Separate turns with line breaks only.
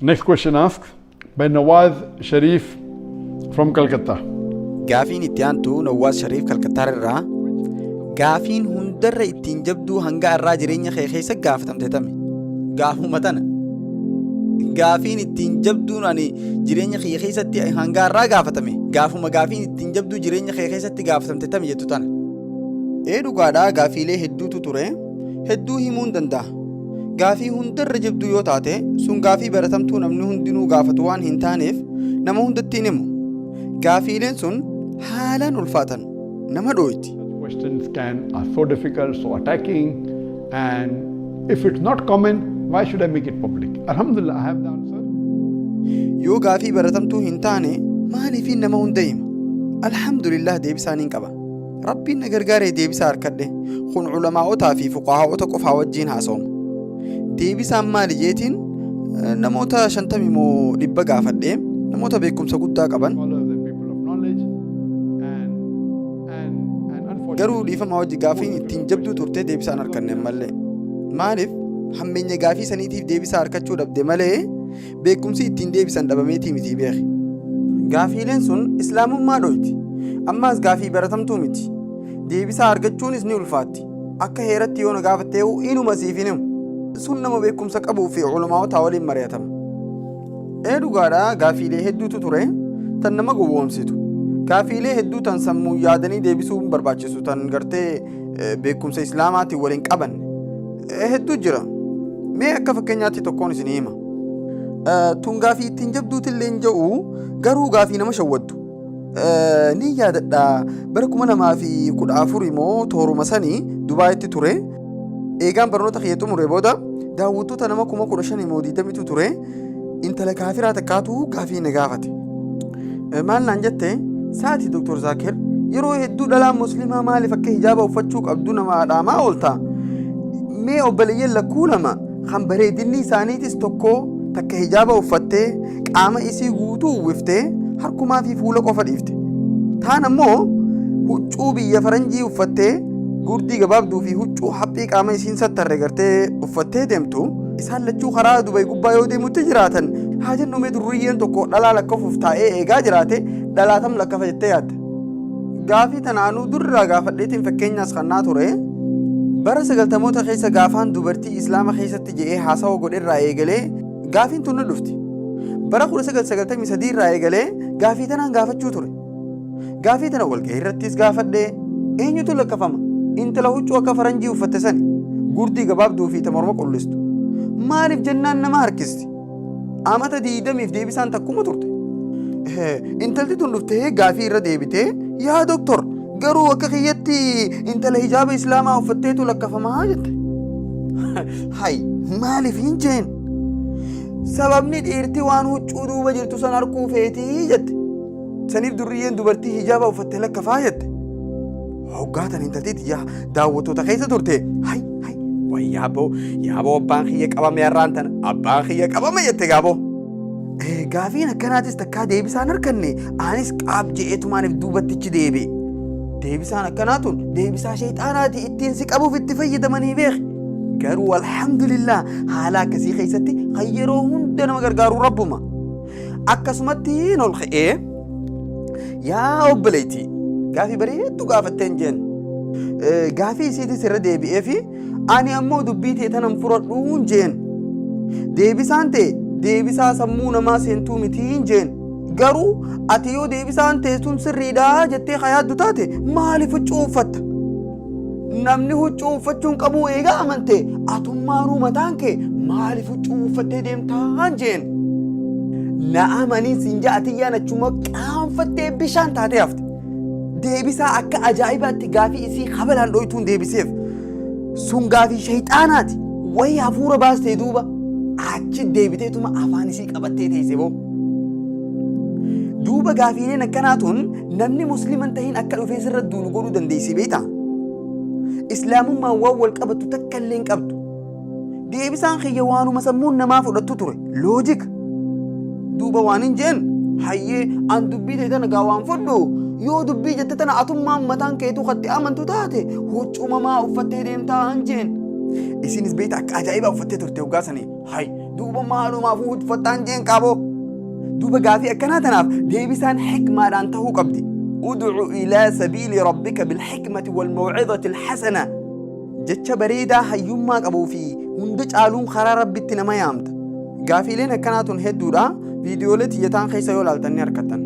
Next question asked by Nawaz Sharif from Calcutta.
Gaafiin itti aantu Nawaz Sharif Calcutta irraa gaafiin hundarra ittiin jabduu hanga irraa jireenya kee keessa gaafatamte tami. Gaafuma tana. Gaafiin ittiin jabduun ani jireenya kee keessatti hanga irraa gaafatame. Gaafuma gaafiin ittiin jabduu jireenya kee keessatti gaafatamte tami jettu tana. Dhugaadhaa gaafiilee hedduutu ture. Hedduu himuu hin danda'a. Gaafii hundarra jabduu yoo taate sun gaafii baratamtuu namni hundinuu gaafatu waan hin taaneef nama hundatti hin himu. Gaafiileen sun haalaan ulfaatan nama dhooyti.
Questions are so difficult, so attacking, and if it's not common, why should I make it public? Alhamdulillah, I have the answer.
Yoo gaafii baratamtuu hin taane maaliif nama hunda hima? Alhamdulillah deebisaan hin qaba. Rabbiin na gargaaree deebisaa harkadhe kun culamaa'otaa fi fuqahaa'ota qofaa wajjiin haasa'u. Deebisaan maali jeetiin namoota 50 moo 100 gaafadhee namoota beekumsa guddaa qaban garuu dhiifama hojii gaafiin ittiin jabduu turtee deebisaan harkanne malee maaliif hammeenya gaafii saniitiif deebisaa harkachuu dhabde malee beekumsi ittiin deebisan dhabameetii miti beeki. Gaafiileen sun islaamummaa dhoyti ammaas gaafii baratamtuu miti deebisaa argachuunis ni ulfaatti akka heeratti yoo na gaafattee inuma siif hin himu. Sun nama beekumsa qabuu fi culamaa'otaa waliin mari'atama. Dhugaadhaa gaafiilee hedduutu ture tan nama gowwoomsitu. Gaafiilee hedduu tan sammuu yaadanii deebisuu barbaachisu tan gartee beekumsa islaamaatiin waliin qaban hedduu jira. Mee akka fakkeenyaatti tokkoon isin hima. Tun gaafii ittiin jabduutillee hin jedhu garuu gaafii nama shawwaddu. Ni yaadadha bara 2014 moo tooruma sanii Dubaayitti ture. Eegaan barnoota kiyya xumuree booda daawwattoota nama 15,000 moo 20tu ture intala kaafiraa takkaatu gaafii na gaafate. Maal naan jette saati Dr. Zakir yeroo hedduu dhalaan musliimaa maaliif akka hijaaba uffachuu qabdu nama dhaamaa oolta. Mee obboleeyyan lakkuu lama kan bareedinni isaaniitis tokko takka hijaaba uffattee qaama isii guutuu uwwiftee harkumaa fi fuula qofa dhiifte. Taan ammoo huccuu biyya faranjii uffattee gurdii gabaabduu fi huccuu haphii qaama isiin sattarre gartee uffattee deemtu isaan lachuu karaa Dubai gubbaa yoo deemutti jiraatan haa jennumee durriyyeen tokko dhalaa lakkafuuf taa'ee eegaa jiraate dhalaatam lakkafa jettee yaadda. Gaafii tanaanuu durraa gaafadheetiin fakkeenyaas kannaa ture bara 90moota keessa gaafaan dubartii islaama keessatti je'ee haasawa godherraa eegalee gaafiin tun dhufti. Bara 1993 irraa eegalee gaafii tanaan gaafachuu ture. Gaafii tana walgahii irrattis gaafadhee eenyutu lakkafama? Intala huccuu akka faranjii uffatte sani gurdii gabaabduu fi morma qullistu maaliif jennaan nama harkisti amata 20f deebisaan takkuma turte. Intalti tun dhuftee gaafii irra deebitee yaa doktor garuu akka kiyyatti intala hijaaba islaamaa uffatteetu lakkafamaa jette. Hay maaliif hin jeen sababni dhiirti waan huccuu duuba jirtu san harkuu feetii jette saniif durriyyeen dubartii hijaaba uffattee lakkafaa jette. Hoggaatan intaltiiti yaa daawwattoota keessa turte hay yaaboo abbaan kiyya qabame yarraan tana abbaan kiyya qabame jette gaaboo. Gaafiin akkanaatis takkaa deebisaan harkanne anis qaab je'eetumaaniif duubattichi deebi'e. Deebisaan akkanaatun deebisaa shayxaanaati ittiin si qabuuf itti fayyadamanii beeki. Garuu alhamdulillah haala akkasii keessatti kan yeroo hunda nama gargaaru rabbuma. Akkasumatti ol ka'ee yaa obboleetii gaafii bareedduu gaafatteen jeen gaafii isiitis irra deebi'ee fi ani ammoo dubbii tee tanan furadhuun jeen deebisaan tee deebisaa sammuu namaa seentuu mitiin jeen garuu ati yoo deebisaan tee sun sirriidhaa jettee hayaaddu taate maaliif huccuu uffatta? Namni huccuu uffachuun qabuu eegaa amante atummaanuu mataan kee maaliif huccuu uffattee deemtaan jeen na amanii siin ja'atiyyaan achuma qaanfattee bishaan taatee hafte. Deebisaa akka ajaa'ibaatti gaafii isii habalaan dhoytuun deebiseef sun gaafii shayxaanaati wayii hafuura baastee duuba achi deebiteetuma afaan isii qabattee teesse boo. Duuba gaafiileen akkanaatuun namni musliman tahin akka dhufee sirra duunu godhuu dandeessi beektaa? Islaamummaan waan wal qabatu takka illee hin qabdu. Deebisaan kiyya waanuma sammuun namaa fudhattu ture loojika. Duuba waan hin jeen hayyee an dubbii ta'e tana gaa waan fudhu yoo dubbii jette tana atummaan mataan keetuu katti amantu taate huccuu mamaa uffattee deemtaa hin jeen. Isinis beektaa akka ajaa'ibaa uffattee turte hoggaasanii hay duuba maalumaaf hujfattaan jeen qaaboo duuba gaafii akkanaa tanaaf deebisaan xikmaadhaan tahuu qabdi ud'u ilaa sabiili rabbika bilxikmati walmawcidati alxasana jecha bareedaa hayyummaa qabuu fi hunda caaluun karaa rabbitti nama yaamta gaafiileen akkanaatun hedduudha viidiyoolee xiyyataan keessa yoo laaltan ni argattan